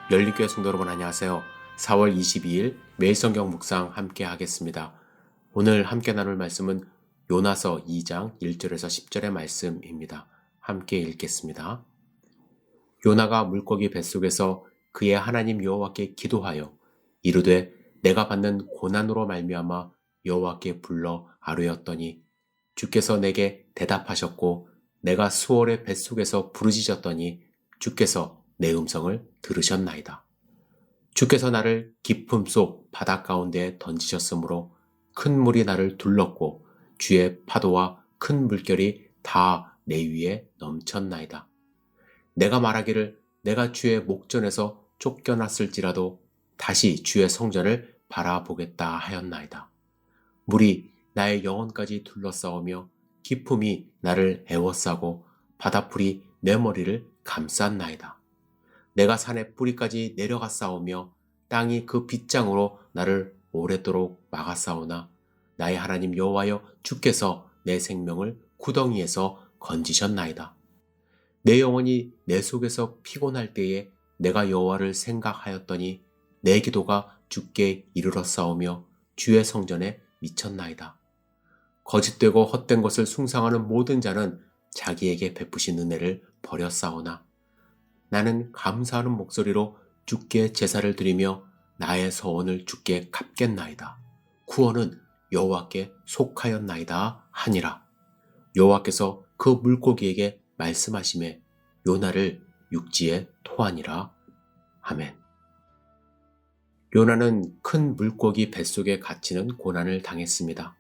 열린교회 성도 여러분 안녕하세요. 4월 22일 매일 성경 묵상 함께 하겠습니다. 오늘 함께 나눌 말씀은 요나서 2장 1절에서 10절의 말씀입니다. 함께 읽겠습니다. 요나가 물고기 뱃속에서 그의 하나님 여호와께 기도하여 이르되 내가 받는 고난으로 말미암아 여호와께 불러 아뢰었더니 주께서 내게 대답하셨고 내가 수월의 뱃속에서 부르짖었더니 주께서 내 음성을 들으셨나이다. 주께서 나를 깊음 속 바다 가운데에 던지셨으므로 큰 물이 나를 둘렀고 주의 파도와 큰 물결이 다 내 위에 넘쳤나이다. 내가 말하기를 내가 주의 목전에서 쫓겨났을지라도 다시 주의 성전을 바라보겠다 하였나이다. 물이 나의 영혼까지 둘러싸오며 깊음이 나를 애워싸고 바다풀이 내 머리를 감쌌나이다. 내가 산의 뿌리까지 내려갔사오며 땅이 그 빗장으로 나를 오랫도록 막았사오나 나의 하나님 여호와여 주께서 내 생명을 구덩이에서 건지셨나이다. 내 영혼이 내 속에서 피곤할 때에 내가 여호와를 생각하였더니 내 기도가 주께 이르렀사오며 주의 성전에 미쳤나이다. 거짓되고 헛된 것을 숭상하는 모든 자는 자기에게 베푸신 은혜를 버렸사오나 나는 감사하는 목소리로 주께 제사를 드리며 나의 서원을 주께 갚겠나이다. 구원은 여호와께 속하였나이다 하니라. 여호와께서 그 물고기에게 말씀하시매 요나를 육지에 토하니라. 아멘. 요나는 큰 물고기 뱃속에 갇히는 고난을 당했습니다.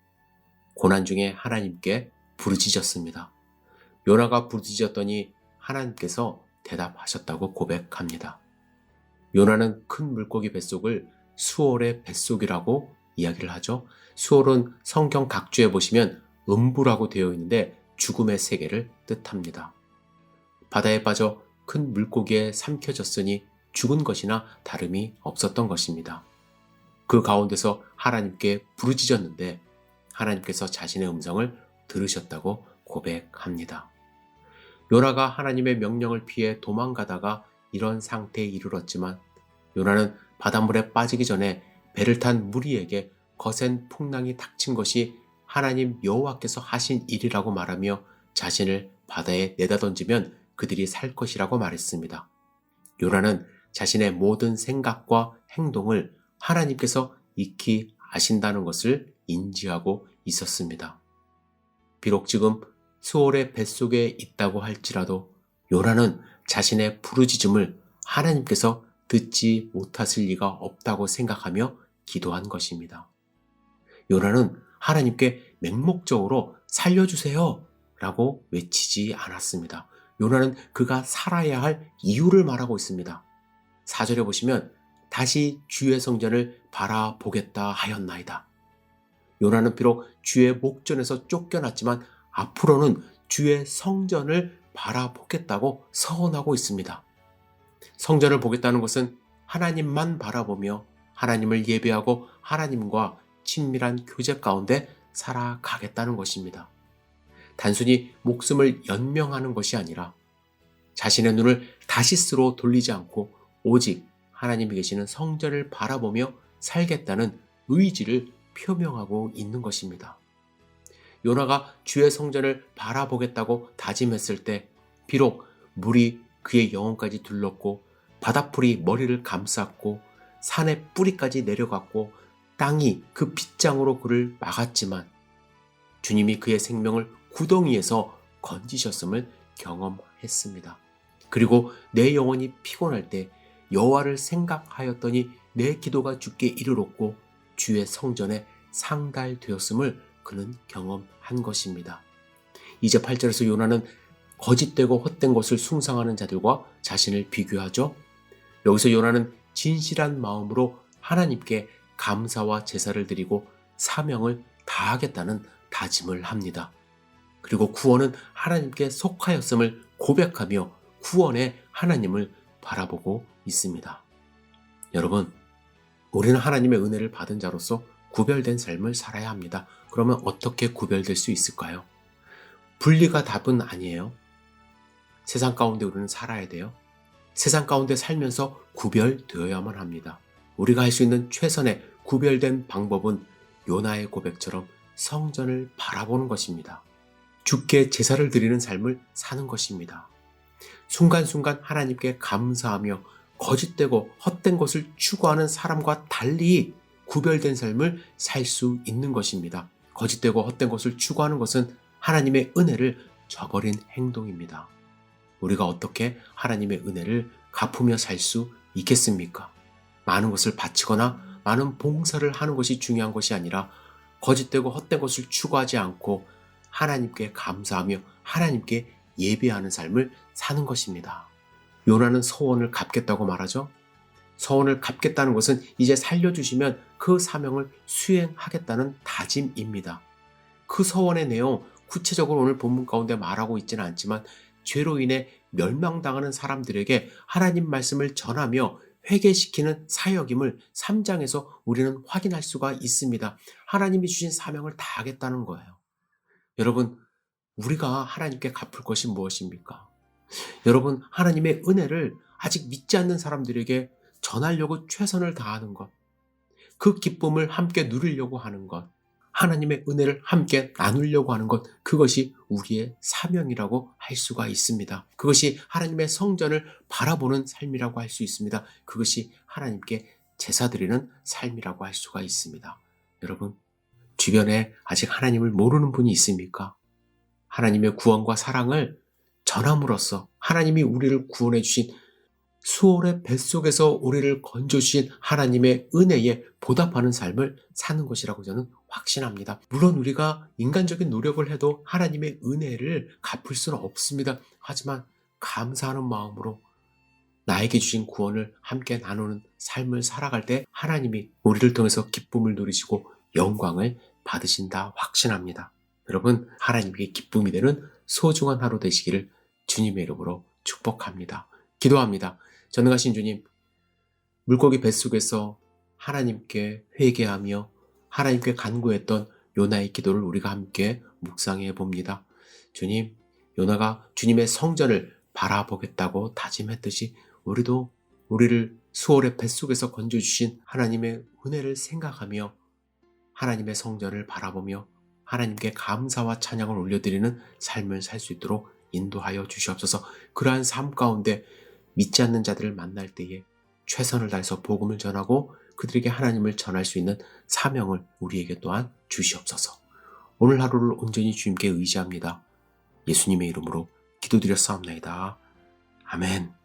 고난 중에 하나님께 부르짖었습니다. 요나가 부르짖었더니 하나님께서 대답하셨다고 고백합니다. 요나는 큰 물고기 뱃속을 수월의 뱃속이라고 이야기를 하죠. 수월은 성경 각주에 보시면 음부라고 되어 있는데 죽음의 세계를 뜻합니다. 바다에 빠져 큰 물고기에 삼켜졌으니 죽은 것이나 다름이 없었던 것입니다. 그 가운데서 하나님께 부르짖었는데 하나님께서 자신의 음성을 들으셨다고 고백합니다. 요나가 하나님의 명령을 피해 도망가다가 이런 상태에 이르렀지만 요나는 바닷물에 빠지기 전에 배를 탄 무리에게 거센 풍랑이 닥친 것이 하나님 여호와께서 하신 일이라고 말하며 자신을 바다에 내다 던지면 그들이 살 것이라고 말했습니다. 요나는 자신의 모든 생각과 행동을 하나님께서 익히 아신다는 것을 인지하고 있었습니다. 비록 지금 수월의 뱃속에 있다고 할지라도 요나는 자신의 부르짖음을 하나님께서 듣지 못하실 리가 없다고 생각하며 기도한 것입니다. 요나는 하나님께 맹목적으로 살려주세요 라고 외치지 않았습니다. 요나는 그가 살아야 할 이유를 말하고 있습니다. 4절에 보시면 다시 주의 성전을 바라보겠다 하였나이다. 요나는 비록 주의 목전에서 쫓겨났지만 앞으로는 주의 성전을 바라보겠다고 서원하고 있습니다. 성전을 보겠다는 것은 하나님만 바라보며 하나님을 예배하고 하나님과 친밀한 교제 가운데 살아가겠다는 것입니다. 단순히 목숨을 연명하는 것이 아니라 자신의 눈을 다시스로 돌리지 않고 오직 하나님이 계시는 성전을 바라보며 살겠다는 의지를 표명하고 있는 것입니다. 요나가 주의 성전을 바라보겠다고 다짐했을 때 비록 물이 그의 영혼까지 둘렀고 바다풀이 머리를 감쌌고 산의 뿌리까지 내려갔고 땅이 그 빗장으로 그를 막았지만 주님이 그의 생명을 구덩이에서 건지셨음을 경험했습니다. 그리고 내 영혼이 피곤할 때 여호와를 생각하였더니 내 기도가 주께 이르렀고 주의 성전에 상달되었음을 그는 경험한 것입니다. 이제 8절에서 요나는 거짓되고 헛된 것을 숭상하는 자들과 자신을 비교하죠. 여기서 요나는 진실한 마음으로 하나님께 감사와 제사를 드리고 사명을 다하겠다는 다짐을 합니다. 그리고 구원은 하나님께 속하였음을 고백하며 구원의 하나님을 바라보고 있습니다. 여러분, 우리는 하나님의 은혜를 받은 자로서 구별된 삶을 살아야 합니다. 그러면 어떻게 구별될 수 있을까요? 분리가 답은 아니에요. 세상 가운데 우리는 살아야 돼요. 세상 가운데 살면서 구별되어야만 합니다. 우리가 할 수 있는 최선의 구별된 방법은 요나의 고백처럼 성전을 바라보는 것입니다. 주께 제사를 드리는 삶을 사는 것입니다. 순간순간 하나님께 감사하며 거짓되고 헛된 것을 추구하는 사람과 달리 구별된 삶을 살 수 있는 것입니다. 거짓되고 헛된 것을 추구하는 것은 하나님의 은혜를 저버린 행동입니다. 우리가 어떻게 하나님의 은혜를 갚으며 살 수 있겠습니까? 많은 것을 바치거나 많은 봉사를 하는 것이 중요한 것이 아니라 거짓되고 헛된 것을 추구하지 않고 하나님께 감사하며 하나님께 예배하는 삶을 사는 것입니다. 요나는 서원을 갚겠다고 말하죠. 서원을 갚겠다는 것은 이제 살려주시면 그 사명을 수행하겠다는 다짐입니다. 그 서원의 내용 구체적으로 오늘 본문 가운데 말하고 있지는 않지만 죄로 인해 멸망당하는 사람들에게 하나님 말씀을 전하며 회개시키는 사역임을 3장에서 우리는 확인할 수가 있습니다. 하나님이 주신 사명을 다하겠다는 거예요. 여러분, 우리가 하나님께 갚을 것이 무엇입니까? 여러분, 하나님의 은혜를 아직 믿지 않는 사람들에게 전하려고 최선을 다하는 것, 그 기쁨을 함께 누리려고 하는 것, 하나님의 은혜를 함께 나누려고 하는 것, 그것이 우리의 사명이라고 할 수가 있습니다. 그것이 하나님의 성전을 바라보는 삶이라고 할 수 있습니다. 그것이 하나님께 제사드리는 삶이라고 할 수가 있습니다. 여러분, 주변에 아직 하나님을 모르는 분이 있습니까? 하나님의 구원과 사랑을 전함으로써 하나님이 우리를 구원해 주신 수월의 뱃속에서 우리를 건져주신 하나님의 은혜에 보답하는 삶을 사는 것이라고 저는 확신합니다. 물론 우리가 인간적인 노력을 해도 하나님의 은혜를 갚을 수는 없습니다. 하지만 감사하는 마음으로 나에게 주신 구원을 함께 나누는 삶을 살아갈 때 하나님이 우리를 통해서 기쁨을 누리시고 영광을 받으신다 확신합니다. 여러분, 하나님께 기쁨이 되는 소중한 하루 되시기를 주님의 이름으로 축복합니다. 기도합니다. 전능하신 주님, 물고기 뱃속에서 하나님께 회개하며 하나님께 간구했던 요나의 기도를 우리가 함께 묵상해 봅니다. 주님, 요나가 주님의 성전을 바라보겠다고 다짐했듯이 우리도 우리를 수월의 뱃속에서 건져주신 하나님의 은혜를 생각하며 하나님의 성전을 바라보며 하나님께 감사와 찬양을 올려드리는 삶을 살 수 있도록 인도하여 주시옵소서. 그러한 삶 가운데 믿지 않는 자들을 만날 때에 최선을 다해서 복음을 전하고 그들에게 하나님을 전할 수 있는 사명을 우리에게 또한 주시옵소서. 오늘 하루를 온전히 주님께 의지합니다. 예수님의 이름으로 기도드렸사옵나이다. 아멘.